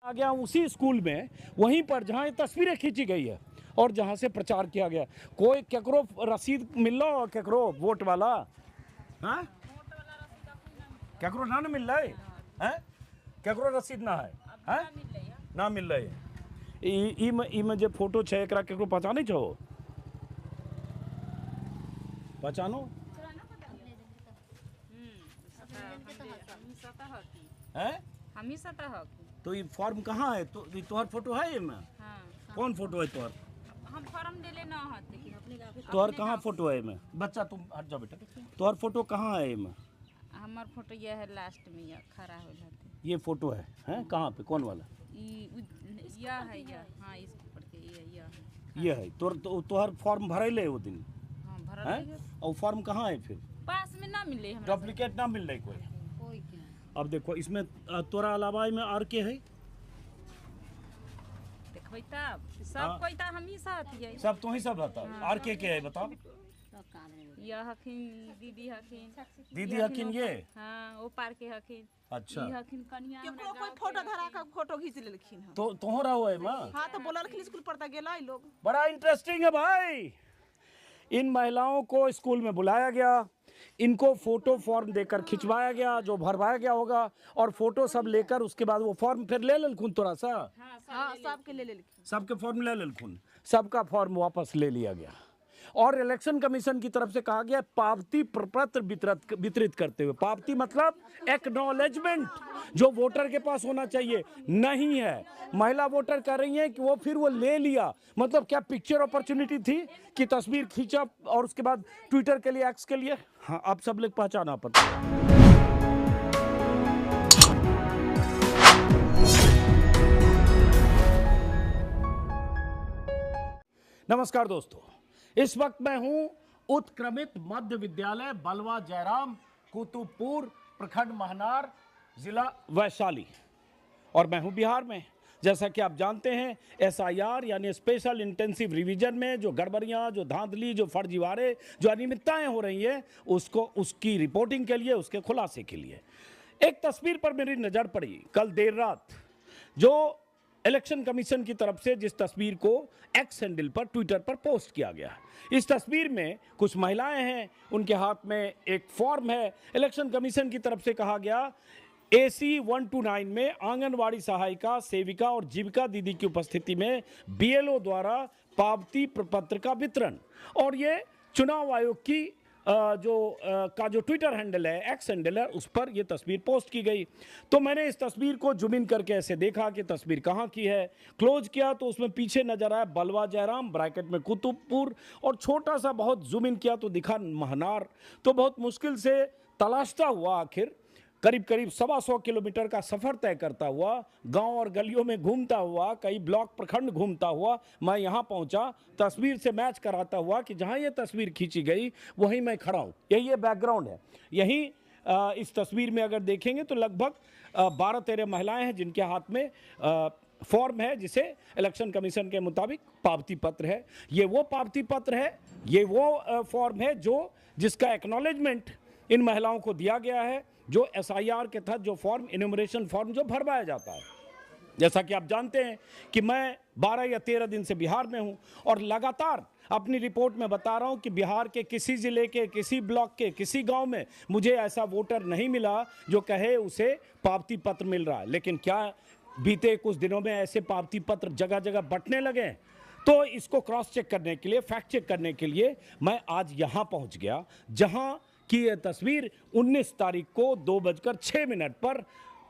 आ गया उसी स्कूल में, वहीं पर जहाँ ये तस्वीरें खींची गई है और जहाँ से प्रचार किया गया। कोई केकरो रसीद मिल लो, केकरो वोट वाला, हाँ केकरो ना मिल रहा है, केकरो रसीद ना है, ना मिल रही है। ई में जो फोटो है एकरा केकरो पहचाने छो? पहचानो है? तो ये फॉर्म कहाँ है? तो तोहर फोटो है ये में? हाँ। कौन फोटो है तोहर? हम फॉर्म देले ना होते। तोहर कहाँ फोटो है में? बच्चा तुम हट जाओ बेटा। तोहर फोटो कहाँ है में? हमार फोटो ये है लास्ट में, ये खड़ा हो जाते। ये फोटो है, हैं? कहाँ पे? कौन वाला? ये है ये, हाँ इस ऊपर के ये है। तोहर फॉर्म भरे ले वो दिन? हाँ भरा है। और फॉर्म कहाँ है फिर? पास में ना मिले हमरा। डुप्लीकेट ना मिल रही कोई? अब देखो इसमें तोरा अलावा में आर के है? देखबै तब सब कोई ता हम ही साथ है। सब तो ही सब रहता है। आर के है बताओ? ये हकिन दीदी हकिन। दीदी हकिन ये? हाँ वो पार के हकिन। अच्छा। ये हकिन कन्या केकरो कोई फोटो धरा के फोटो खींच लेलखिन ह। तो तोहरा हुआ है मां? हां तो बोललखिन स्कूल पढ़ता गेला ई लोग। बड़ा इंटरेस्टिंग है भाई। इन महिलाओं को स्कूल में बुलाया गया, इनको फोटो फॉर्म देकर खिंचवाया गया जो भरवाया गया होगा, और फोटो सब लेकर उसके बाद वो फॉर्म फिर ले लेलखुन तोरा सा? हां सबके ले लेलखिन। सबके फॉर्म ले लेलखुन, सबका फॉर्म वापस ले लिया गया। और इलेक्शन कमीशन की तरफ से कहा गया पावती प्रपत्र वितरित करते हुए। पावती मतलब एक्नॉलेजमेंट, जो वोटर के पास होना चाहिए नहीं है। महिला वोटर कह रही हैं कि वो फिर वो ले लिया, मतलब क्या पिक्चर अपॉर्चुनिटी थी कि तस्वीर खींचा और उसके बाद ट्विटर के लिए, एक्स के लिए। हाँ आप सब लोग पहचाना पड़ता है। नमस्कार दोस्तों, इस वक्त मैं हूं उत्क्रमित मध्य विद्यालय बलवा जयराम, कुतुबपुर प्रखंड महनार, जिला वैशाली, और मैं हूं बिहार में। जैसा कि आप जानते हैं, SIR यानी स्पेशल इंटेंसिव रिवीजन में जो गड़बड़ियां, जो धांधली, जो फर्जीवाड़े, जो अनियमितताएं हो रही हैं, उसकी रिपोर्टिंग के लिए, उसके खुलासे के लिए एक तस्वीर पर मेरी नज़र पड़ी कल देर रात, जो इलेक्शन कमीशन की तरफ से जिस तस्वीर को एक्स हैंडल पर, ट्विटर पर पोस्ट किया गया। इस तस्वीर में कुछ महिलाएं हैं, उनके हाथ में एक फॉर्म है। इलेक्शन कमीशन की तरफ से कहा गया AC 129 में आंगनवाड़ी सहायिका, सेविका और जीविका दीदी की उपस्थिति में BLO द्वारा पावती प्रपत्र का वितरण। और ये चुनाव आयोग की जो ट्विटर हैंडल है, एक्स हैंडल है, उस पर यह तस्वीर पोस्ट की गई। तो मैंने इस तस्वीर को जूम इन करके ऐसे देखा कि तस्वीर कहाँ की है। क्लोज किया तो उसमें पीछे नजर आया बलवा जयराम, ब्रैकेट में कुतुबपुर, और छोटा सा बहुत जूम इन किया तो दिखा महनार। तो बहुत मुश्किल से तलाशता हुआ आखिर करीब 125 किलोमीटर का सफर तय करता हुआ, गांव और गलियों में घूमता हुआ, कई ब्लॉक प्रखंड घूमता हुआ मैं यहां पहुंचा, तस्वीर से मैच कराता हुआ कि जहां ये तस्वीर खींची गई वहीं मैं खड़ा हूं। यही ये बैकग्राउंड है। यही इस तस्वीर में अगर देखेंगे तो लगभग 12-13 महिलाएं हैं जिनके हाथ में फॉर्म है, जिसे इलेक्शन कमीशन के मुताबिक पावती पत्र है। ये वो पावती पत्र है, ये वो फॉर्म है जिसका एक्नॉलेजमेंट इन महिलाओं को दिया गया है, जो SIR के तहत जो फॉर्म, इन्यूमरेशन फॉर्म जो भरवाया जाता है। जैसा कि आप जानते हैं कि मैं 12 या 13 दिन से बिहार में हूं और लगातार अपनी रिपोर्ट में बता रहा हूं कि बिहार के किसी जिले के, किसी ब्लॉक के, किसी गांव में मुझे ऐसा वोटर नहीं मिला जो कहे उसे पावती पत्र मिल रहा है। लेकिन क्या बीते कुछ दिनों में ऐसे पावती पत्र जगह जगह बंटने लगे? तो इसको क्रॉस चेक करने के लिए, फैक्ट चेक करने के लिए मैं आज यहां पहुंच गया, जहां की यह तस्वीर 19 तारीख को 2:06 पर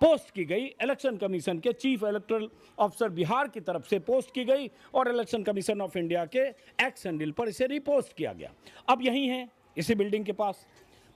पोस्ट की गई। इलेक्शन कमीशन के चीफ इलेक्टोरल ऑफिसर बिहार की तरफ से पोस्ट की गई और इलेक्शन कमीशन ऑफ इंडिया के एक्स हैंडल पर इसे रिपोस्ट किया गया। अब यही है, इसी बिल्डिंग के पास।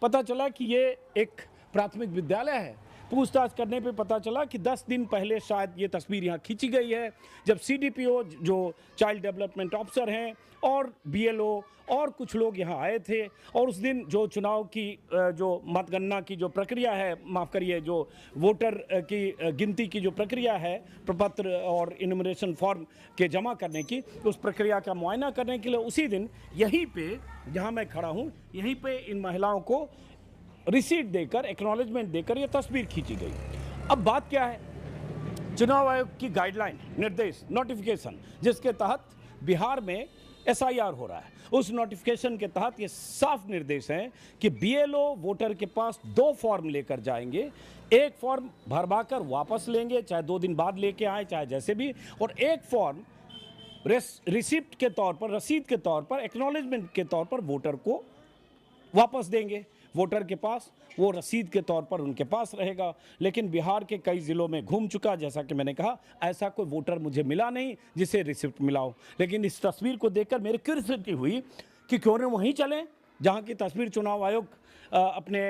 पता चला कि ये एक प्राथमिक विद्यालय है। पूछताछ करने पे पता चला कि 10 दिन पहले शायद ये तस्वीर यहाँ खींची गई है, जब CDPO जो चाइल्ड डेवलपमेंट ऑफिसर हैं और BLO और कुछ लोग यहाँ आए थे, और उस दिन जो चुनाव की जो मतगणना की जो प्रक्रिया है, माफ़ करिए, जो वोटर की गिनती की जो प्रक्रिया है, प्रपत्र और इन्यूमरेशन फॉर्म के जमा करने की, उस प्रक्रिया का मुआयना करने के लिए उसी दिन यहीं पे, जहाँ मैं खड़ा हूँ, यहीं पे इन महिलाओं को रिसीट देकर, एक्नॉलेजमेंट देकर ये तस्वीर खींची गई। अब बात क्या है चुनाव आयोग की गाइडलाइन, निर्देश, नोटिफिकेशन जिसके तहत बिहार में SIR हो रहा है, उस नोटिफिकेशन के तहत ये साफ निर्देश हैं कि BLO वोटर के पास 2 फॉर्म लेकर जाएंगे। एक फॉर्म भरवाकर वापस लेंगे, चाहे 2 दिन बाद लेके आए, चाहे जैसे भी, और एक फॉर्म रिसिप्ट के तौर पर, रसीद के तौर पर, एक्नॉलेजमेंट के तौर पर वोटर को वापस देंगे। वोटर के पास वो रसीद के तौर पर उनके पास रहेगा। लेकिन बिहार के कई ज़िलों में घूम चुका, जैसा कि मैंने कहा, ऐसा कोई वोटर मुझे मिला नहीं जिसे रिसिप्ट मिला हो। लेकिन इस तस्वीर को देखकर मेरी क्यूरियोसिटी हुई कि क्यों न वहीं चलें जहाँ की तस्वीर चुनाव आयोग अपने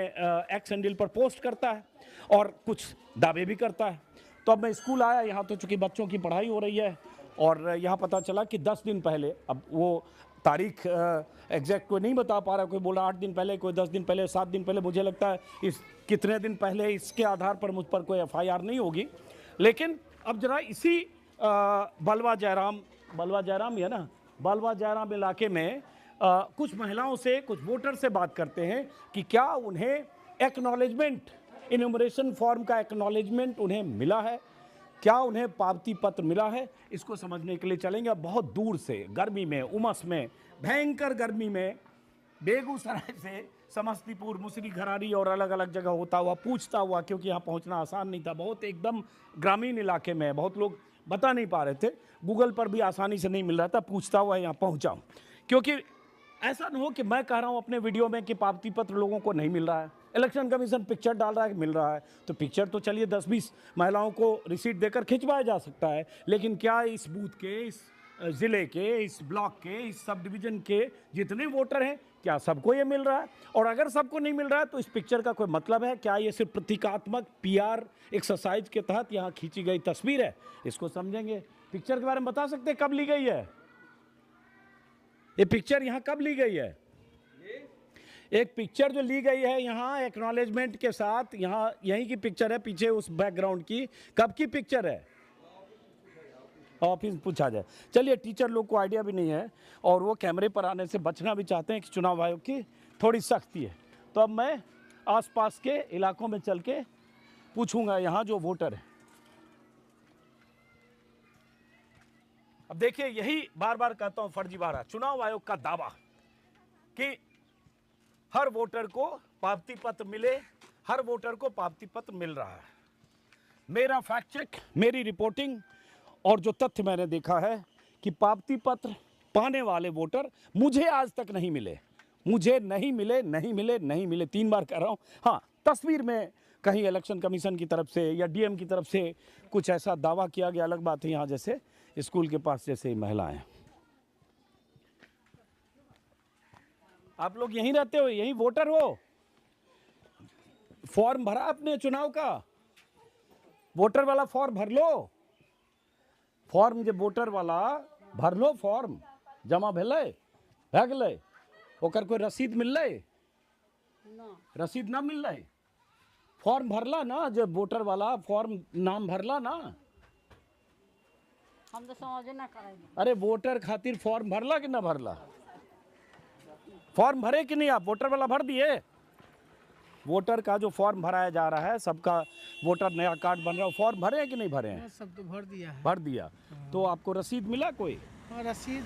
एक्स हैंडल पर पोस्ट करता है और कुछ दावे भी करता है। तो अब मैं स्कूल आया, यहाँ तो चूँकि बच्चों की पढ़ाई हो रही है, और यहाँ पता चला कि 10 दिन पहले, अब वो तारीख एग्जैक्ट कोई नहीं बता पा रहा, कोई बोला 8 दिन पहले, कोई 10 दिन पहले, 7 दिन पहले, मुझे लगता है इस कितने दिन पहले, इसके आधार पर मुझ पर कोई FIR नहीं होगी। लेकिन अब जरा इसी बलवा जयराम है ना, बलवा जयराम इलाके में कुछ महिलाओं से, कुछ वोटर से बात करते हैं कि क्या उन्हें एक्नॉलेजमेंट, इन्यूमरेशन फॉर्म का एक्नॉलेजमेंट उन्हें मिला है, क्या उन्हें पावती पत्र मिला है। इसको समझने के लिए चलेंगे। बहुत दूर से, गर्मी में, उमस में, भयंकर गर्मी में, बेगूसराय से समस्तीपुर, मुसरी घरारी और अलग अलग जगह होता हुआ, पूछता हुआ, क्योंकि यहाँ पहुँचना आसान नहीं था, बहुत एकदम ग्रामीण इलाके में, बहुत लोग बता नहीं पा रहे थे, गूगल पर भी आसानी से नहीं मिल रहा था, पूछता हुआ यहाँ पहुँचा हूँ। क्योंकि ऐसा न हो कि मैं कह रहा हूँ अपने वीडियो में कि पावती पत्र लोगों को नहीं मिल रहा है, इलेक्शन कमीशन पिक्चर डाल रहा है कि मिल रहा है, तो पिक्चर तो चलिए 10-20 महिलाओं को रिसीट देकर खिंचवाया जा सकता है। लेकिन क्या इस बूथ के, इस ज़िले के, इस ब्लॉक के, इस सब डिवीज़न के जितने वोटर हैं, क्या सबको ये मिल रहा है? और अगर सबको नहीं मिल रहा है तो इस पिक्चर का कोई मतलब है क्या? ये सिर्फ प्रतीकात्मक PR एक्सरसाइज के तहत यहाँ खींची गई तस्वीर है? इसको समझेंगे। पिक्चर के बारे में बता सकते हैं कब ली गई है ये पिक्चर? यहाँ कब ली गई है? एक पिक्चर जो ली गई है यहाँ एक्नॉलेजमेंट के साथ, यहाँ यहीं की पिक्चर है, पीछे उस बैकग्राउंड की, कब की पिक्चर है? ऑफिस पूछा जाए। चलिए, टीचर लोग को आइडिया भी नहीं है और वो कैमरे पर आने से बचना भी चाहते हैं कि चुनाव आयोग की थोड़ी सख्ती है। तो अब मैं आसपास के इलाकों में चल के पूछूंगा यहाँ जो वोटर है। अब देखिए, यही बार बार कहता हूं, फर्जीवाड़ा चुनाव आयोग का दावा कि हर वोटर को पावती पत्र मिले, हर वोटर को पावती पत्र मिल रहा है। मेरा फैक्ट चेक, मेरी रिपोर्टिंग और जो तथ्य मैंने देखा है कि पावती पत्र पाने वाले वोटर मुझे आज तक नहीं मिले, मुझे नहीं मिले, नहीं मिले, नहीं मिले, 3 बार कह रहा हूं। हाँ, तस्वीर में कहीं इलेक्शन कमीशन की तरफ से या DM की तरफ से कुछ ऐसा दावा किया गया, अलग बात है। यहाँ जैसे स्कूल के पास जैसे महिलाएं, आप लोग यहीं रहते हो, यहीं वोटर हो, फॉर्म भरा अपने चुनाव का, वोटर वाला फॉर्म भर लो, फॉर्म जो वोटर वाला भर लो, फॉर्म जमा भेले, भै गेलै, ओकर कोई रसीद मिललै? रसीद ना मिललै, फॉर्म भरला ना, जो वोटर वाला फॉर्म नाम भरला ना। हम तो समझे ना करे। अरे वोटर खातिर फॉर्म भरला कि ना भरला? फॉर्म भरे कि नहीं आप? वोटर वाला भर दिए? वोटर का जो फॉर्म भराया जा रहा है, सबका वोटर नया कार्ड बन रहा है, फॉर्म भरे हैं कि नहीं भरे हैं? सब तो भर दिया है। भर दिया। तो आपको रसीद मिला कोई? हाँ, रसीद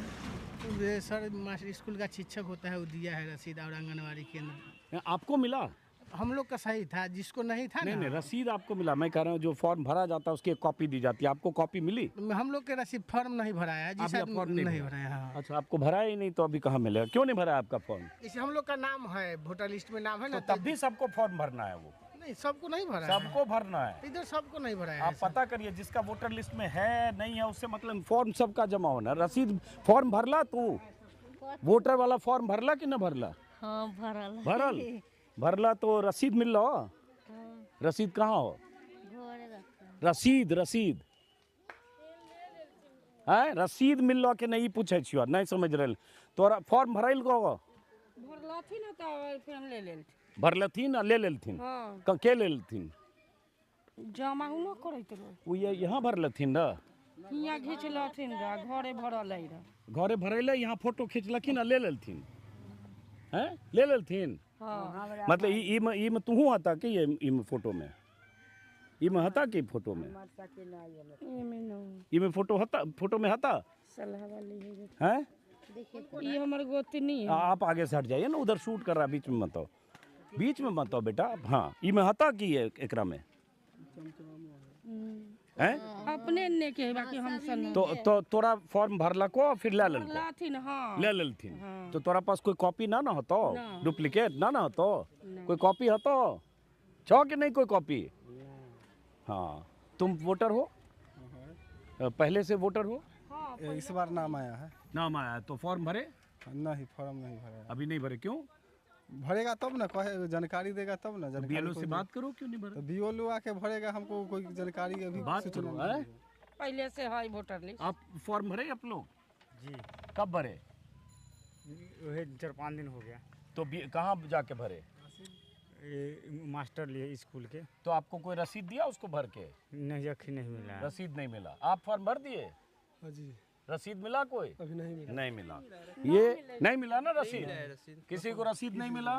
सर मास्टर स्कूल का शिक्षक होता है वो दिया है रसीद, और आंगनबाड़ी केंद्र। आपको मिला? हम लोग का सही था, जिसको नहीं था नहीं ना, नहीं, रसीद आपको मिला। मैं कह रहा हूँ जो फॉर्म भरा जाता है उसकी एक कॉपी दी जाती है, आपको कॉपी मिली? हम लोग के रसीद फॉर्म नहीं भराया है, जिस आपने फॉर्म नहीं भराया। हाँ। अच्छा, आपको भरा ही नहीं तो अभी कहाँ मिलेगा? क्यों नहीं भरा आपका फॉर्म? इसे हम लोग का नाम है, वोटर लिस्ट में नाम है ना, तो तब भी सबको फॉर्म भरना है? वो नहीं, सबको नहीं भरा है। सबको भरना है। इधर सबको नहीं भराया आप है। पता करिए, जिसका वोटर लिस्ट में है नहीं है उससे मतलब, फॉर्म सबका जमा होना। रसीद फॉर्म भरला तू? वोटर वाला फॉर्म भरला कि ना भरला? हाँ, भरल भरल भरला तो रसीद मिल रहा? रसीद कहाँ हो? रसीद रसीद है, रसीद मिल रहा कि नहीं पूछे छियो, नहीं समझ रहे? तोरा फॉर्म भरल को भरलथी ना तो फिर हम ले लेलथी। भरलथिन आ ले लेलथिन? हाँ, के लेलथिन? जमा हुआ करैत रहो। वो ये यहाँ भरलथिन र? हियाँ घीच लथिन रा, घरे भरल है रा। घरे भरेले, यहाँ फोटो खींचलखिन आ ले लेलथिन? हैं, ले लेलथिन? हाँ, मतलब ई में तू हता कि ये ई में फोटो में? इमे हता की फोटो में इमे फोटो में हता हैं? ये हमारे गोतनी है। आप आगे से हट जाइए ना, उधर शूट कर रहा है, बीच में मत आओ, बीच में मत आओ बेटा। हाँ इमे हता की है एकरा में हैं? अपने ने के बाकी हम सन तो तोरा फॉर्म भरला को फिर ले लेलको, लाथिन हाँ ले लेलथिन। तो तोरा पास कोई कॉपी ना होतो, डुप्लीकेट ना होतो, कोई कॉपी होतो छो कि नहीं कोई कॉपी? हाँ तुम वोटर हो, पहले से वोटर हो? इस बार नाम आया है। नाम आया तो फॉर्म भरे? नहीं, फॉर्म नहीं भरा। अभी नहीं भरे, क्यों? भरेगा तब ना, कहे जानकारी देगा तब ना। बीएलओ से बात करो, क्यों नहीं भरे? तो बीएलओ आके भरेगा, हमको कोई जानकारी अभी बात करो। है पहले से है वोटर लिस्ट। आप फॉर्म भरे आप लोग? जी कब भरे? वही 4-5 दिन हो गया। तो कहाँ जाके भरे? ये मास्टर लिए स्कूल के। तो आपको कोई रसीद दिया उसको भर के? नहीं, अखी नहीं मिला। रसीद नहीं मिला। आप फॉर्म भर दिए? जी। रसीद मिला कोई? अभी नहीं मिला। नहीं मिला। ये नहीं मिला ना रसीद, किसी को रसीद नहीं मिला।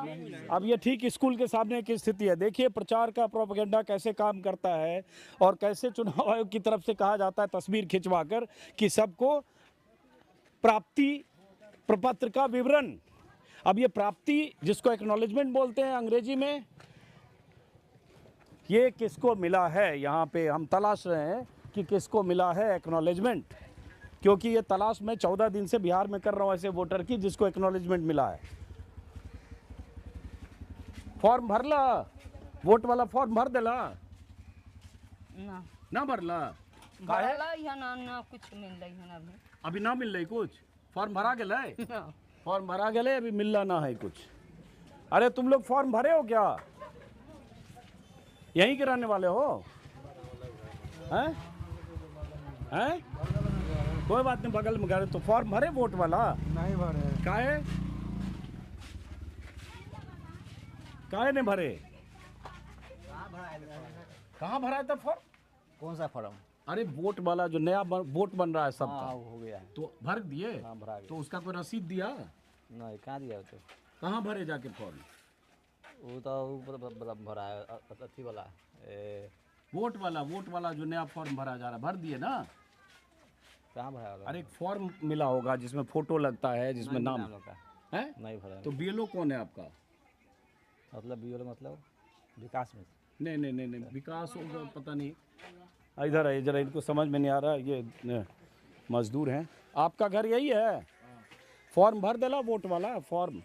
अब ये ठीक स्कूल के सामने की स्थिति है। देखिए प्रचार का प्रोपेगेंडा कैसे काम करता है और कैसे चुनाव आयोग की तरफ से कहा जाता है तस्वीर खिंचवाकर कि सबको प्राप्ति प्रपत्र का विवरण। अब ये प्राप्ति जिसको एक्नॉलेजमेंट बोलते हैं अंग्रेजी में, ये किसको मिला है? यहाँ पे हम तलाश रहे हैं कि किसको मिला है एक्नॉलेजमेंट, क्योंकि ये तलाश मैं 14 दिन से बिहार में कर रहा हूँ ऐसे वोटर की जिसको एक्नॉलेजमेंट मिला है। फॉर्म भरला, वोट वाला फॉर्म भर देला ना भरला? भरला या ना कुछ मिल रही है अभी ना मिल रही कुछ? फॉर्म भरा गया? फॉर्म भरा गया, अभी मिलना ना है कुछ। अरे तुम लोग फॉर्म भरे हो क्या? यहीं के रहने वाले हो? हैं? हैं? कोई बात नहीं, बगल में गए तो फॉर्म भरे वोट वाला? नहीं भरे। काहे? काहे नहीं भरे? कहाँ भरा था फॉर्म? कौन सा फॉर्म? अरे वोट वाला जो नया वोट बन रहा है सबका। हाँ हो गया है। तो भर दिए? हाँ भरा गया। तो उसका कोई रसीद दिया? नहीं, कहाँ दिया तो? कहाँ भरे जाके फॉर्म? वो तो भरा है अथी वाला वोट वाला जो नया फॉर्म भरा जा रहा है, भर दिए ना? कहाँ भरा वाला? अरे एक फॉर्म मिला होगा जिसमें फोटो लगता है, जिसमें नाम है। नहीं भरा। तो बीएलओ कौन है आपका? मतलब बीएलओ मतलब विकास में? नहीं विकास होगा पता नहीं। इधर है, जरा इनको समझ में नहीं आ रहा। ये मजदूर हैं। आपका घर यही है? फॉर्म भर देला वोट वाला फॉर्म?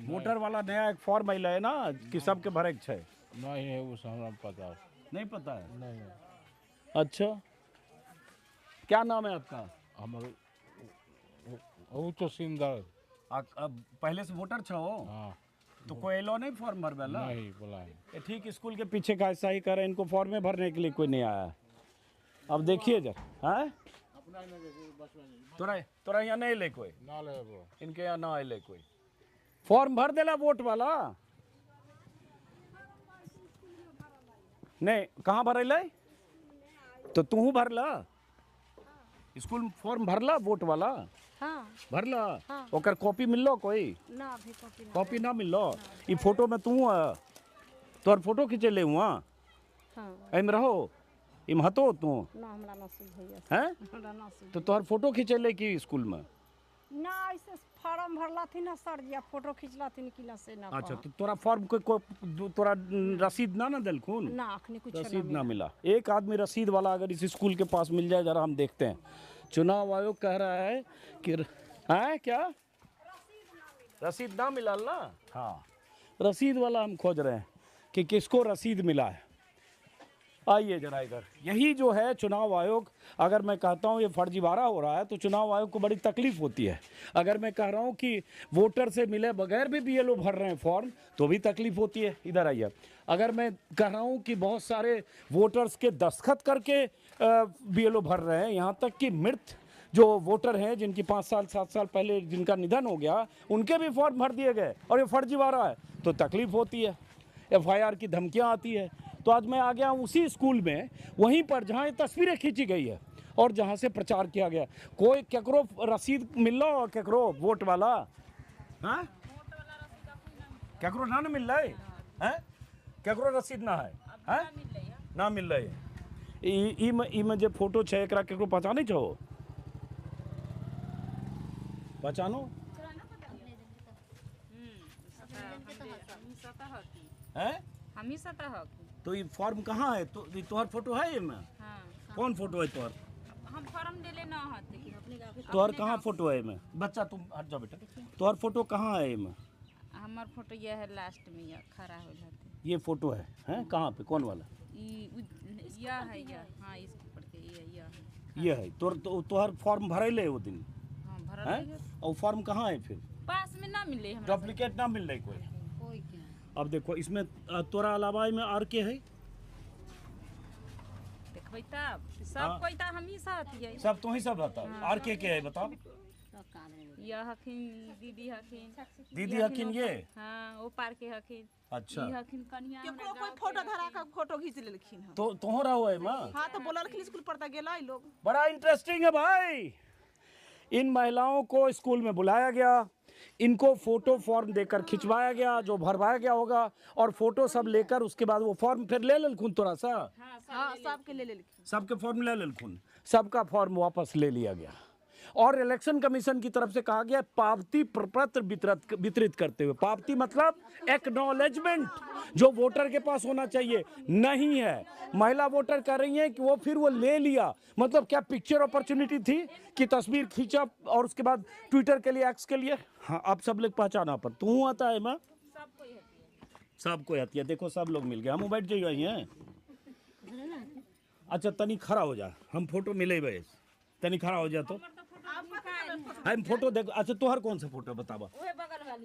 वोटर वाला नया एक फॉर्म आइला है ना कि सबके भरे के छै? नहीं है वो हमरा पता नहीं पता है? नहीं अच्छा, क्या नाम है आपका? हमारे वो तो सिंदर। अब पहले से वोटर छो? हाँ तो कोई एलो नहीं फॉर्म भरवेला? नहीं बोला है। ये ठीक स्कूल के पीछे का ऐसा ही कर रहे हैं, इनको फॉर्म में भरने के लिए कोई नहीं आया। अब देखिए जरा, हैं? तोरा यहाँ नहीं ले कोई? ना ले वो। इनके यहाँ ना ले कोई। फॉर्म भर देला वोट वाला? नहीं, कहाँ भरेला? तो तू भरला स्कूल फॉर्म भरला वोट वाला? हाँ भरला? हाँ। ओकर कॉपी मिललो कोई? ना अभी कॉपी ना मिललो? ई फोटो में तू तोहर फोटो खींचे ले हुआ? हाँ एम रहो इम हतो तू? ना हमरा नसीब भैया हैं? हमरा नसीब तो तोहर फोटो खींचे ले की स्कूल में? ना ऐसे फॉर्म भरला थी ना सर जी, फोटो खींचला थी कि ना से ना। अच्छा, तो तोरा फॉर्म को तोरा रसीद ना दिलखुन? ना अखनी कुछ रसीद ना मिला। एक आदमी रसीद वाला अगर इस स्कूल के पास मिल जाए, जरा हम देखते हैं। चुनाव आयोग कह रहा है कि है क्या रसीद ना मिला ना? हाँ, रसीद वाला हम खोज रहे हैं कि किसको रसीद मिला है। आइए जरा इधर। यही जो है चुनाव आयोग, अगर मैं कहता हूँ ये फर्जीवाड़ा हो रहा है तो चुनाव आयोग को बड़ी तकलीफ होती है। अगर मैं कह रहा हूँ कि वोटर से मिले बगैर भी बीएलओ भर रहे हैं फॉर्म तो भी तकलीफ होती है। इधर आइए। अगर मैं कह रहा हूँ कि बहुत सारे वोटर्स के दस्तखत करके बीएलओ भर रहे हैं, यहाँ तक कि मृत जो वोटर हैं जिनकी 5 साल 7 साल पहले जिनका निधन हो गया, उनके भी फॉर्म भर दिए गए और ये फर्जीवाड़ा है तो तकलीफ होती है, FIR की धमकियाँ आती है। तो आज मैं आ गया उसी स्कूल में, वहीं पर जहाँ ये तस्वीरें खींची गई है और जहाँ से प्रचार किया गया। कोई केकरो रसीद मिल लो? केकरो वोट वाला? हाँ, केकरो ना मिल रहा है? केकरो रसीद ना है? ना मिल रहे ई में जे फोटो छे एकरा केकरो पहचानै छो? पहचानो है? हम ही सता हक। तो ये फॉर्म कहाँ है? तो तोहर फोटो है ये में? हाँ कौन फोटो है तोहर? हम फॉर्म ले लेना हते तोहर कहाँ फोटो है में? बच्चा तुम हट जाओ बेटा। तोहर फोटो कहाँ है में? हमार फोटो ये है लास्ट में ये खड़ा हो जाते। ये फोटो है कहाँ पे? कौन वाला? यह है यह। हाँ इसके ऊपर के यह है। ये है तोहर फॉर्म भरैले वो दिन हाँ भरल है? है। और फॉर्म कहाँ है फिर? पास में ना मिले हमरा। डुप्लीकेट ना मिल रही कोई? अब देखो इसमें तोरा अलावा में और के है? देखबै तब सब कोई ता हम ही साथ है। सब तो ही सब रहता और के है बताओ? यह हखिन दीदी हखिन। दीदी हकिन ये? हाँ वो पार के हखिन। अच्छा ई हखिन कन्या केकरो कोई फोटो धरा के फोटो खींच लेलखिन हन। तो तोहरा हो है माँ? हाँ तो बोललखिन स्कूल पढ़ता गेला लोग। बड़ा इंटरेस्टिंग है भाई। इन महिलाओं को स्कूल में बुलाया गया, इनको फोटो फॉर्म देकर खिंचवाया गया जो भरवाया गया होगा, और फोटो सब लेकर उसके बाद वो फॉर्म फिर ले लेलखुन तोरा सा? हाँ सबके ले लेलखिन। सबके फॉर्म ले लेलखुन, सबका फॉर्म वापस ले लिया गया। और इलेक्शन कमीशन की तरफ से कहा गया पावती प्रपत्र वितरित करते हुए। पावती मतलब एक्नॉलेजमेंट, जो वोटर के पास होना चाहिए नहीं है। महिला वोटर कह रही हैं कि वो फिर वो ले लिया, मतलब क्या पिक्चर अपॉर्चुनिटी थी कि तस्वीर खींचा और उसके बाद ट्विटर के लिए, एक्स के लिए। हाँ आप सब लोग पहचाना पर तू आता है माँ? सबको आती है। देखो सब लोग मिल गए, हम बैठ जाइए हैं। अच्छा तनी खड़ा हो जा, हम फोटो मिले भाई। तनी खड़ा हो जा तो हम फोटो देखो। अच्छा तोहर कौन सा फोटो बतावा?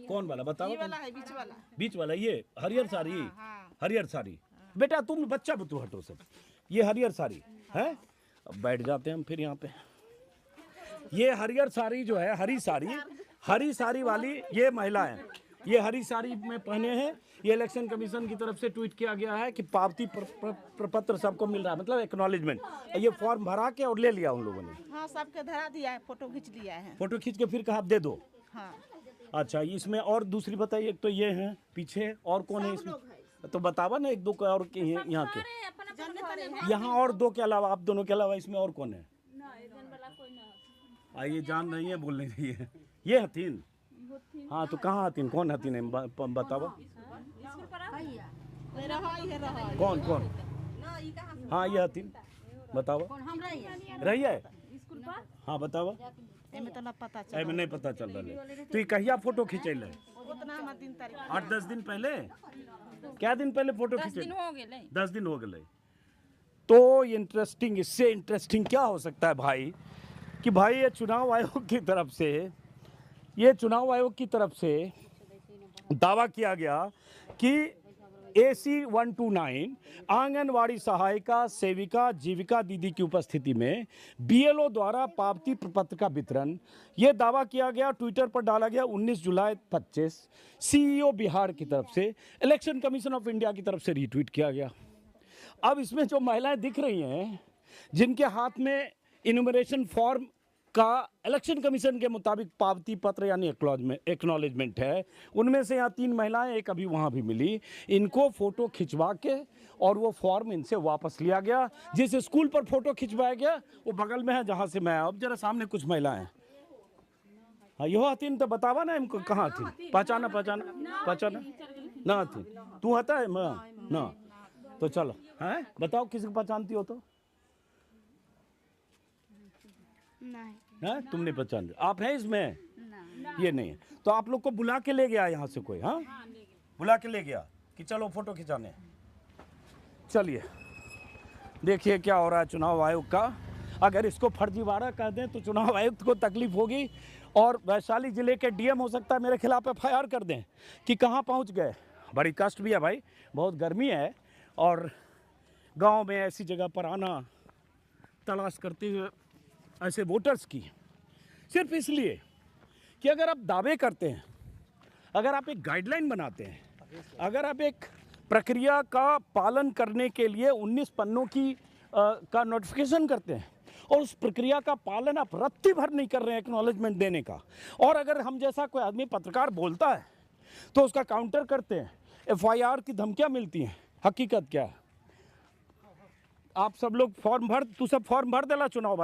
कौन वाला बताओ? वाला है बीच वाला। बीच वाला ये हरियर साड़ी? हरियर साड़ी बेटा तुम बच्चा बुतू हटो सब। ये हरियर साड़ी है। अब बैठ जाते हैं हम फिर यहाँ पे। ये हरियर साड़ी जो है, हरी साड़ी वाली ये महिला है। ये हरी साड़ी में पहने हैं। ये इलेक्शन कमीशन की तरफ से ट्वीट किया गया है कि पावती प्रपत्र सबको मिल रहा है, मतलब एक्नॉलेजमेंट। ये फॉर्म भरा के और ले लिया उन लोगों ने। हाँ सबके धरा दिया है, फोटो खींच लिया है। फोटो खींच के फिर कहा दे दो। हाँ अच्छा इसमें और दूसरी बताइए। एक तो ये है पीछे, और कौन है इसमें? तो बतावा ना एक दो को और के हैं यहाँ के। यहाँ और दो के अलावा, आप दोनों के अलावा इसमें और कौन है? आइए जान रही है, बोल नहीं रही है। ये हतीन? हाँ तो कहाँ हतीन? कौन हतीन है बतावा? कौन कौन? हाँ ये हतीन बतावा। रही है? हाँ बतावा। तो ना पता चल। नहीं पता चल रहा है। तो ये कहिया फोटो खींचे ले? उतना हम 3 तारीख 8-10 दिन पहले? क्या दिन पहले फोटो खींचे? 10 दिन हो गए। तो इंटरेस्टिंग, इससे इंटरेस्टिंग क्या हो सकता है भाई कि भाई ये चुनाव आयोग की तरफ से दावा किया गया कि AC 129 आंगनवाड़ी सहायिका, सेविका, जीविका दीदी की उपस्थिति में BLO द्वारा पावती प्रपत्र का वितरण, ये दावा किया गया, ट्विटर पर डाला गया 19 जुलाई 25 CEO बिहार की तरफ से, इलेक्शन कमीशन ऑफ इंडिया की तरफ से रीट्वीट किया गया। अब इसमें जो महिलाएं दिख रही हैं जिनके हाथ में इन्यूमरेशन फॉर्म का इलेक्शन कमीशन के मुताबिक पावती पत्र यानी एक्नॉलेजमेंट है, उनमें से यहाँ 3 महिलाएं, एक अभी वहाँ भी मिली। इनको फोटो खिंचवा के और वो फॉर्म इनसे वापस लिया गया। जिस स्कूल पर फोटो खिंचवाया गया वो बगल में है जहाँ से मैं। अब जरा सामने कुछ महिलाएं। हाँ यहो हतीन तो बतावा ना इनको कहाँ थी? पहचाना ना थी? तू हता है ना? तो चलो हैं बताओ किसी को पहचानती हो तो? नहीं तुम नहीं पहचान? आप हैं इसमें? ये नहीं है। तो आप लोग को बुला के ले गया यहाँ से कोई? हाँ बुला के ले गया कि चलो फोटो खिंचाने। चलिए देखिए क्या हो रहा है चुनाव आयोग का। अगर इसको फर्जीवाड़ा कह दें तो चुनाव आयुक्त को तकलीफ होगी, और वैशाली जिले के DM हो सकता है मेरे खिलाफ FIR कर दें कि कहाँ पहुँच गए। बड़ी कष्ट भी है भाई, बहुत गर्मी है, और गांव में ऐसी जगह पर आना तलाश करते हुए ऐसे वोटर्स की, सिर्फ इसलिए कि अगर आप दावे करते हैं, अगर आप एक गाइडलाइन बनाते हैं, अगर आप एक प्रक्रिया का पालन करने के लिए 19 पन्नों की का नोटिफिकेशन करते हैं और उस प्रक्रिया का पालन आप रत्ती भर नहीं कर रहे हैं एक्नॉलेजमेंट देने का, और अगर हम जैसा कोई आदमी पत्रकार बोलता है तो उसका काउंटर करते हैं, FIR की धमकियाँ मिलती हैं, हकीकत क्या है? आप सब लोग फॉर्म भर, तू सब फॉर्म भर देला चुनाव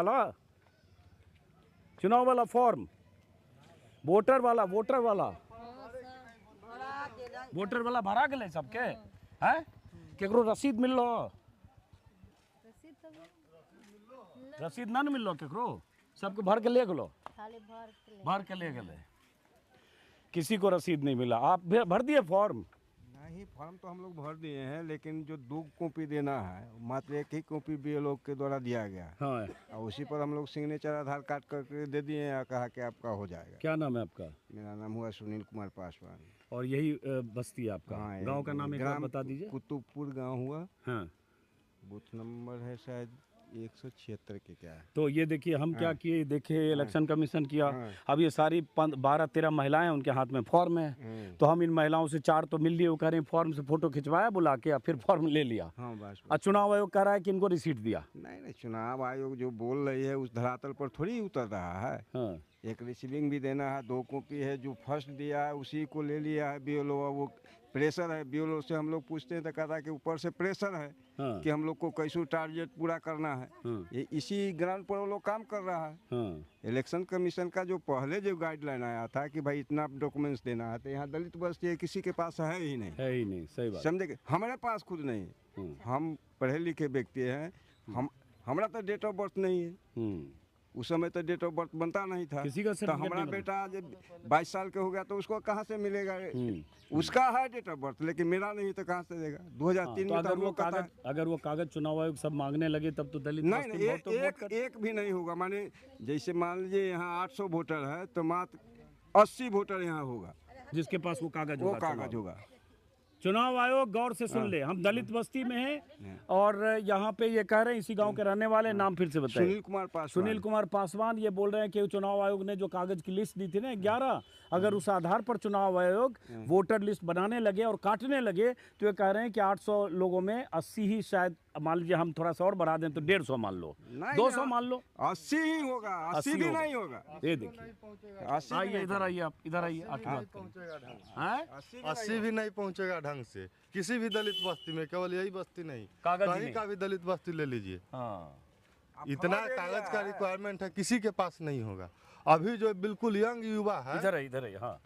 वाला फॉर्म, वोटर वाला भरा गेले सबके हैं? केकरो रसीद मिल लो? रसीद ना मिल लो केकरो? सबके भर के ले गेलो? भर के ले गेले, किसी को रसीद नहीं मिला। आप भर दिए फॉर्म? नहीं, फॉर्म तो हम लोग भर दिए हैं, लेकिन जो 2 कॉपी देना है मात्र 1 ही कॉपी BLO के द्वारा दिया गया। हाँ। और उसी पर हम लोग सिग्नेचर आधार कार्ड करके दे दिए हैं, कहा कि आपका हो जाएगा। क्या नाम है आपका? मेरा नाम हुआ सुनील कुमार पासवान। और यही बस्ती है आपका? हाँ, गांव का नाम एक बार बता दीजिए। कुतुबपुर गांव हुआ। हाँ। बूथ नंबर है शायद 176 के क्या है। तो ये देखिए हम क्या किए, देखिए इलेक्शन कमीशन किया। हाँ। अब ये सारी 12-13 महिलाएं, उनके हाथ में फॉर्म है। तो हम इन महिलाओं से 4 तो मिल लिए, वो कह रहे हैं फॉर्म से फोटो खिंचवाया बुला के, फिर फॉर्म ले लिया। हाँ बस। और चुनाव आयोग कह रहा है कि इनको रिसीट दिया। नहीं, चुनाव आयोग जो बोल रही है उस धरातल पर थोड़ी उतर रहा है। हाँ। एक रिसीविंग भी देना है, 2 कॉपी है, जो फर्स्ट दिया है उसी को ले लिया है BLO। वो प्रेशर है, BLO से हम लोग पूछते हैं तो कहता है कि ऊपर से प्रेशर है। हाँ। कि हम लोग को कैसे टारगेट पूरा करना है। हाँ। ये इसी ग्राउंड पर वो लोग काम कर रहा है। हाँ। इलेक्शन कमीशन का जो पहले जो गाइडलाइन आया था कि भाई इतना डॉक्यूमेंट्स देना है, तो यहाँ दलित बस्ती किसी के पास है ही नहीं। सही बात। समझे? हमारे पास खुद नहीं। हम पढ़े लिखे व्यक्ति हैं, हमारा तो डेट ऑफ बर्थ नहीं है। उस समय तो डेट ऑफ बर्थ बनता नहीं था। किसी का तो हमारा बेटा जब 22 साल के हो गया तो उसको कहाँ से मिलेगा? उसका है डेट ऑफ बर्थ, लेकिन मेरा नहीं, तो कहाँ से देगा? 2003 में तो हम लोग अगर वो कागज चुनाव आयोग सब मांगने लगे तब तो दलित नहीं, एक भी नहीं होगा। माने जैसे मान लीजिए यहाँ 800 वोटर है तो मात्र 80 वोटर यहाँ होगा जिसके पास वो कागज होगा। चुनाव आयोग गौर से सुन ले, हम दलित बस्ती में हैं और यहाँ पे ये कह रहे हैं, इसी गांव के रहने वाले, नाम फिर से बताइए। सुनील कुमार पासवान ये बोल रहे हैं कि चुनाव आयोग ने जो कागज की लिस्ट दी थी ना 11, अगर उस आधार पर चुनाव आयोग वोटर लिस्ट बनाने लगे और काटने लगे तो ये कह रहे हैं कि 800 लोगों में 80 ही, शायद मान लीजिए हम थोड़ा सा और बढ़ा दें तो 150 मान लो, 200 मान लो, 80 ही होगा। 80 भी नहीं होगा। ये देखिए, आइए इधर आइए, आप इधर आइए, आके बात करें। 80 भी नहीं पहुंचेगा ढंग से किसी भी दलित बस्ती में, केवल यही बस्ती नहीं, कहीं का भी दलित बस्ती ले लीजिए। इतना कागज का रिक्वायरमेंट है, किसी के पास नहीं होगा। अभी जो बिल्कुल यंग युवा है, इधर है, हाँ,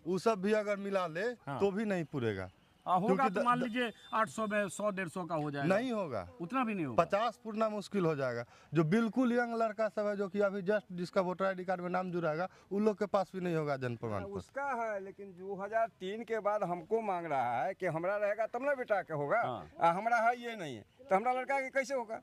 वो सब भी अगर मिला ले तो भी नहीं पूरेगा। होगा तो मान लीजिए 800 में 100-150 का हो जाएगा। नहीं होगा, उतना भी नहीं होगा। 50 पूर्णा मुश्किल हो जाएगा। जो बिल्कुल यंग लड़का सब है, जो कि अभी जस्ट जिसका वोटर ID कार्ड में नाम जुड़ाएगा, उन लोग के पास भी नहीं होगा जन प्रमाण पत्र। उसका है, लेकिन 2003 के बाद हमको मांग रहा है कि हमारा रहेगा तब ना बेटा का होगा। हमारा है ये नहीं है, तो हमारा लड़का के कैसे होगा?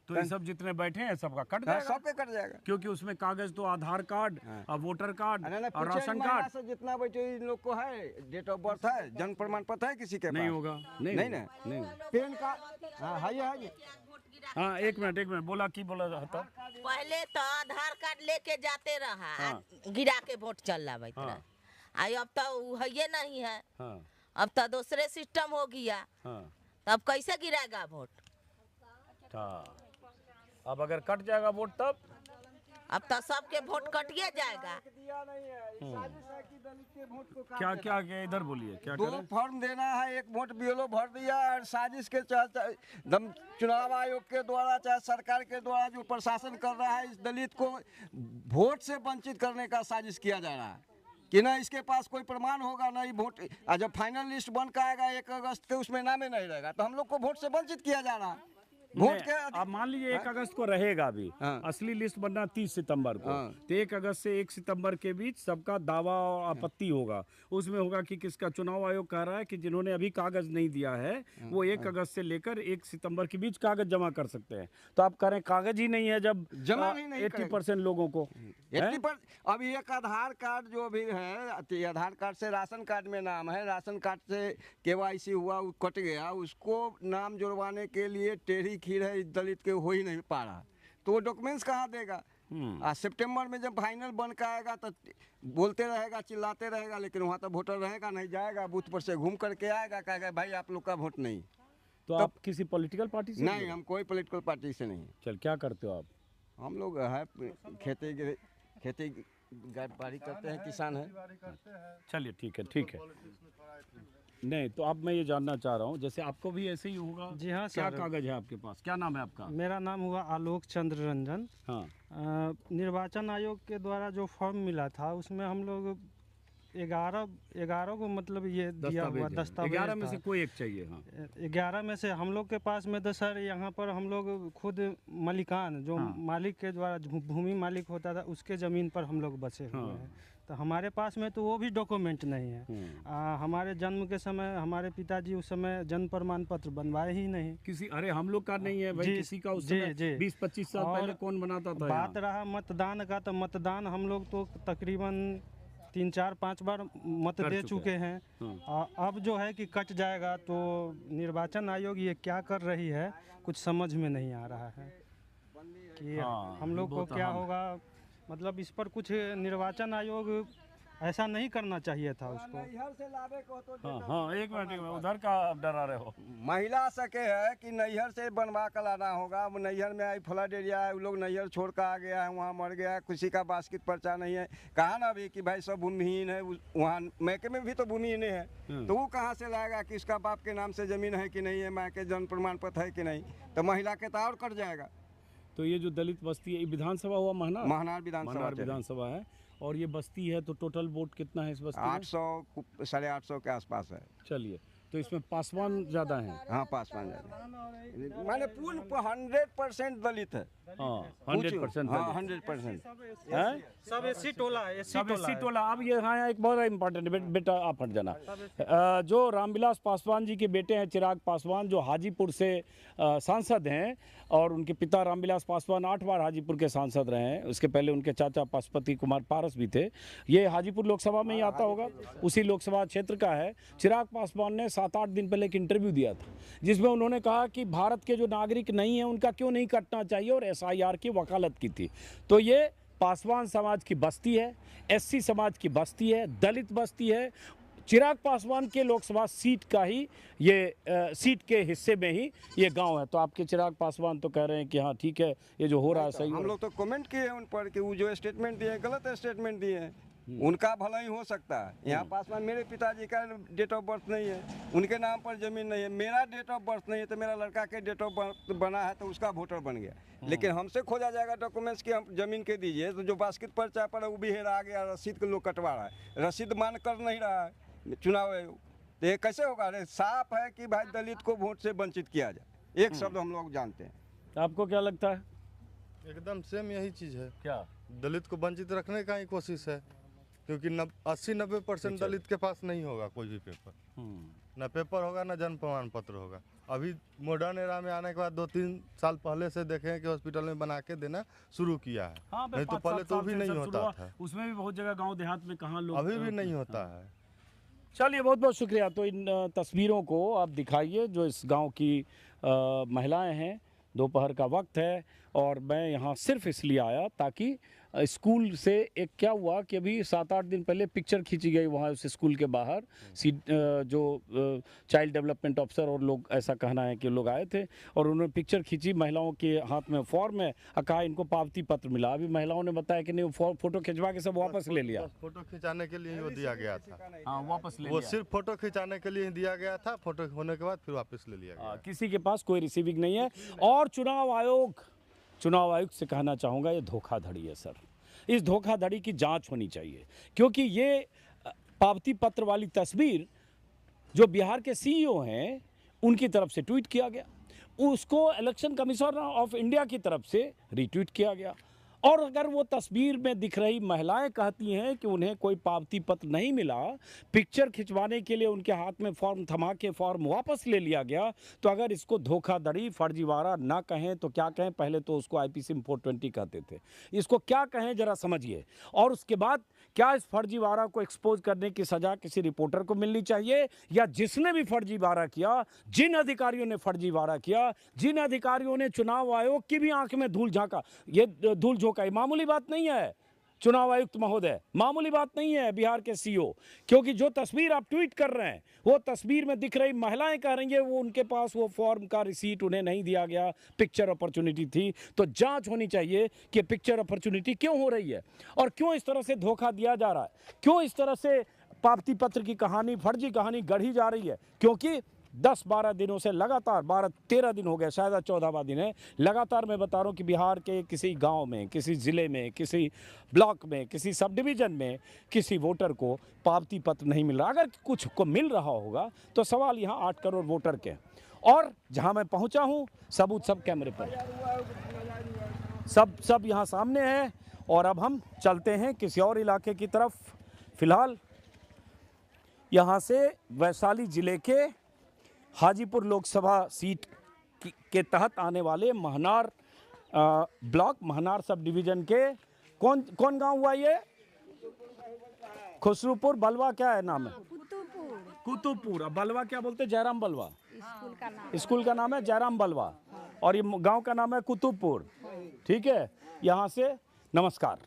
तो ये सब जितने बैठे हैं सबका कट जाएगा। सब पे कट जाएगा, क्योंकि उसमें कागज तो आधार कार्ड और वोटर कार्ड और राशन कार्ड से जितना बैठे इन लोग को है, डेट ऑफ बर्थ है, जन्म प्रमाण पत्र है, किसी के नहीं पास होगा। नहीं, पेन कार्ड है। हाँ, एक मिनट बोला की बोला था। पहले तो आधार कार्ड लेके जाते रहा, गिरा के वोट चल रहा। अब तो है नहीं है, अब तो दूसरे सिस्टम हो गया। तब कैसे गिराएगा वोट? अब अगर कट जाएगा वोट तब? अब तो सबके वोट कटिए जाएगा। क्या क्या इधर बोलिए, क्या 2 फॉर्म देना है, 1 वोट BLO भर दिया। और साजिश के चुनाव आयोग के द्वारा चाहे सरकार के द्वारा जो प्रशासन कर रहा है, इस दलित को वोट से वंचित करने का साजिश किया जा रहा है कि ना इसके पास कोई प्रमाण होगा, ना ही वोट। जब फाइनल लिस्ट बन कर आएगा 1 अगस्त के, उसमें नाम ही नहीं रहेगा, तो हम लोग को वोट से वंचित किया जा रहा है। वोट के अब मान लीजिए 1 अगस्त को रहेगा अभी, असली लिस्ट बनना 30 सितंबर को, तो 1 अगस्त से 1 सितंबर के बीच सबका दावा और आपत्ति होगा। उसमें होगा कि किसका, चुनाव आयोग कह रहा है कि जिन्होंने अभी कागज नहीं दिया है वो 1 अगस्त से लेकर 1 सितंबर के बीच कागज जमा कर सकते हैं। तो आप कह रहे हैं कागज ही नहीं है, जब जमा ही नहीं 80% लोगों को 80%। अभी एक आधार कार्ड जो भी है, आधार कार्ड से राशन कार्ड में नाम है, राशन कार्ड से KYC हुआ, वो कट गया, उसको नाम जुड़वाने के लिए टेढ़ी खीर है, दलित के हो ही नहीं पा रहा, तो वो डॉक्यूमेंट्स कहाँ देगा? सितंबर में जब फाइनल बन के आएगा तो बोलते रहेगा, चिल्लाते रहेगा, लेकिन वहाँ तो वोटर रहेगा नहीं, जाएगा बूथ पर से घूम करके आएगा, कहेगा भाई आप लोग का वोट नहीं। तो आप किसी पॉलिटिकल पार्टी से? नहीं, हम कोई पॉलिटिकल पार्टी से नहीं। चल, क्या करते हो आप? हम लोग है खेती बाड़ी करते हैं, किसान है। चलिए, ठीक है। नहीं, तो अब मैं ये जानना चाह रहा हूँ, जैसे आपको भी ऐसे ही होगा? जी हाँ क्या सर। कागज है आपके पास? क्या नाम है आपका? मेरा नाम हुआ आलोक चंद्र रंजन। हाँ। निर्वाचन आयोग के द्वारा जो फॉर्म मिला था उसमें हम लोग 11 को मतलब ये दिया हुआ दस्तावेज 11 में था। से कोई एक चाहिए। हाँ। 11 में से हम लोग के पास में तो सर यहाँ पर हम लोग खुद मालिकान जो मालिक के द्वारा भूमि मालिक होता था उसके ज़मीन पर हम लोग बसे हुए हैं, तो हमारे पास में तो वो भी डॉक्यूमेंट नहीं है। हमारे जन्म के समय हमारे पिताजी उस समय जन्म प्रमाण पत्र बनवाए ही नहीं किसी, अरे हम लोग का नहीं है भाई, किसी का उस समय 20-25 साल पहले कौन बनाता था? बात रहा मतदान का, तो मतदान हम लोग तो तकरीबन 3-4-5 बार मत दे चुके हैं। अब जो है कि कट जाएगा, तो निर्वाचन आयोग ये क्या कर रही है कुछ समझ में नहीं आ रहा है कि हम लोग को क्या होगा। मतलब इस पर कुछ निर्वाचन आयोग ऐसा नहीं करना चाहिए था उसको। हाँ, एक मिनट, उधर का आप डरा रहे हो? महिला सके है कि नैहर से बनवा कर लाना होगा। वो नैहर में आई फ्लड एरिया है, वो लोग नैहर छोड़ कर आ गया है, वहाँ मर गया है, किसी का बास्केट पर्चा नहीं है। कहा ना अभी कि भाई सब भूमिहीन है, वहाँ मैके में भी तो भूमिहीन है, तो वो कहाँ से लाएगा कि इसका बाप के नाम से जमीन है कि नहीं है, मैके जन्म प्रमाण पत्र है कि नहीं, तो महिला के तो और कट जाएगा। तो ये जो दलित बस्ती है, विधानसभा हुआ महनार? महनार विधानसभा है, और ये बस्ती है, तो टोटल वोट कितना है इस बस्ती में? 800 850 के आसपास है। चलिए, तो इसमें पासवान ज्यादा हैं? हाँ, पासवान ज्यादा, माने पूर्ण 100% दलित है। 100%? हाँ, 100%। सब एससी टोला है, सब एससी टोला। अब ये हाँ एक बहुत इम्पोर्टेंट बेटा, आप हट जाना। जो रामविलास पासवान जी के बेटे हैं चिराग पासवान, जो हाजीपुर से सांसद हैं, और उनके पिता रामविलास पासवान 8 बार हाजीपुर के सांसद रहे हैं। उसके पहले उनके चाचा पशुपति कुमार पारस भी थे। ये हाजीपुर लोकसभा में ही आता होगा, उसी लोकसभा क्षेत्र का है। चिराग पासवान ने 7-8 दिन पहले एक इंटरव्यू दिया था, जिसमें उन्होंने कहा कि भारत के जो नागरिक नहीं हैं उनका क्यों नहीं कटना चाहिए, और SIR की वकालत की थी। तो ये पासवान समाज की बस्ती है, SC समाज की बस्ती है, दलित बस्ती है। चिराग पासवान के लोकसभा सीट का ही ये सीट के हिस्से में ही ये गांव है। तो आपके चिराग पासवान तो कह रहे हैं कि हाँ ठीक है, ये जो हो रहा है सही। हम लोग तो कमेंट किए हैं उन पर कि वो जो स्टेटमेंट दिए गलत स्टेटमेंट दिए हैं। उनका भला ही हो सकता है। यहाँ पासवान मेरे पिताजी का डेट ऑफ बर्थ नहीं है, उनके नाम पर जमीन नहीं है, मेरा डेट ऑफ बर्थ नहीं है, तो मेरा लड़का के डेट ऑफ बर्थ बना है तो उसका वोटर बन गया। लेकिन हमसे खोजा जाएगा डॉक्यूमेंट्स की हम जमीन के दीजिए, तो जो बास्केट पर्चा पर वो भी हेरा गया, रसीद के लोग कटवा रहा है, रसीद मान कर नहीं रहा है चुनाव आयोग। तो ये कैसे होगा? अरे साफ है कि भाई दलित को वोट से वंचित किया जाए, एक शब्द हम लोग जानते हैं। आपको क्या लगता है? एकदम सेम यही चीज़ है। क्या? दलित को वंचित रखने का ही कोशिश है, क्योंकि 80-90% दलित के पास नहीं होगा कोई भी पेपर। ना पेपर होगा, ना जन्म प्रमाण पत्र होगा। अभी मॉडर्न एरा में आने के बाद 2-3 साल पहले से देखें कि हॉस्पिटल में बना के देना शुरू किया है। हाँ, नहीं तो पहले तो भी नहीं होता था। उसमें भी बहुत जगह गांव देहात में कहाँ लोग, अभी भी नहीं होता है। चलिए, बहुत बहुत शुक्रिया। तो इन तस्वीरों को आप दिखाइए जो इस गांव की महिलाएं हैं। दोपहर का वक्त है और मैं यहाँ सिर्फ इसलिए आया ताकि स्कूल से एक क्या हुआ कि अभी 7-8 दिन पहले पिक्चर खींची गई वहाँ उस स्कूल के बाहर। जो चाइल्ड डेवलपमेंट ऑफिसर और लोग, ऐसा कहना है कि लोग आए थे और उन्होंने पिक्चर खींची। महिलाओं के हाथ में फॉर्म है, कहा इनको पावती पत्र मिला। अभी महिलाओं ने बताया कि नहीं, वो फोटो खिंचवा के सब वापस ले लिया। फोटो खिंचाने के लिए वो दिया गया था। हाँ, वापस ले लिया। वो सिर्फ फोटो खिंचाने के लिए दिया गया था, फोटो होने के बाद फिर वापस ले लिया गया। किसी के पास कोई रिसीविंग नहीं है। और चुनाव आयोग से कहना चाहूँगा, ये धोखाधड़ी है सर। इस धोखाधड़ी की जांच होनी चाहिए, क्योंकि ये पावती पत्र वाली तस्वीर जो बिहार के CEO हैं उनकी तरफ से ट्वीट किया गया, उसको इलेक्शन कमिश्नर ऑफ इंडिया की तरफ से रीट्वीट किया गया। और अगर वो तस्वीर में दिख रही महिलाएं कहती हैं कि उन्हें कोई पावती पत्र नहीं मिला, पिक्चर खिंचवाने के लिए उनके हाथ में फॉर्म थमा के फॉर्म वापस ले लिया गया, तो अगर इसको धोखाधड़ी, फर्जीवाड़ा ना कहें तो क्या कहें? पहले तो उसको IPC 420 कहते थे, इसको क्या कहें जरा समझिए। और उसके बाद क्या इस फर्जीवाड़ा को एक्सपोज करने की सज़ा किसी रिपोर्टर को मिलनी चाहिए, या जिसने भी फर्जीवाड़ा किया, जिन अधिकारियों ने फर्जीवाड़ा किया, जिन अधिकारियों ने चुनाव आयोग की भी आंख में धूल झांका, ये धूल झोंका, मामूली बात नहीं है चुनाव आयुक्त महोदय, मामूली बात नहीं है बिहार के CEO। क्योंकि जो तस्वीर आप ट्वीट कर रहे हैं, वो तस्वीर में दिख रही महिलाएं कह रही हैं वो उनके पास वो फॉर्म का रिसीट उन्हें नहीं दिया गया, पिक्चर अपॉर्चुनिटी थी। तो जांच होनी चाहिए कि पिक्चर अपॉर्चुनिटी क्यों हो रही है और क्यों इस तरह से धोखा दिया जा रहा है, क्यों इस तरह से पावती पत्र की कहानी, फर्जी कहानी गढ़ी जा रही है, क्योंकि 10-12 दिनों से लगातार 12-13 दिन हो गए, शायद 14वां दिन है, लगातार मैं बता रहा हूँ कि बिहार के किसी गांव में, किसी ज़िले में, किसी ब्लॉक में, किसी सब डिवीज़न में किसी वोटर को पावती पत्र नहीं मिल रहा। अगर कुछ को मिल रहा होगा तो सवाल यहाँ 8 करोड़ वोटर के। और जहाँ मैं पहुँचा हूँ सबूत सब कैमरे पर, सब यहाँ सामने है। और अब हम चलते हैं किसी और इलाके की तरफ। फिलहाल यहाँ से वैशाली ज़िले के हाजीपुर लोकसभा सीट के तहत आने वाले Mahnar block, Mahnar sub division के कौन गांव हुआ ये? खुसरूपुर। बलवा क्या है नाम है? कुतुबपुर। अब बलवा क्या बोलते हैं? जयराम बलवा। स्कूल का नाम है जयराम बलवा और ये गांव का नाम है कुतुबपुर। ठीक है, यहाँ से नमस्कार।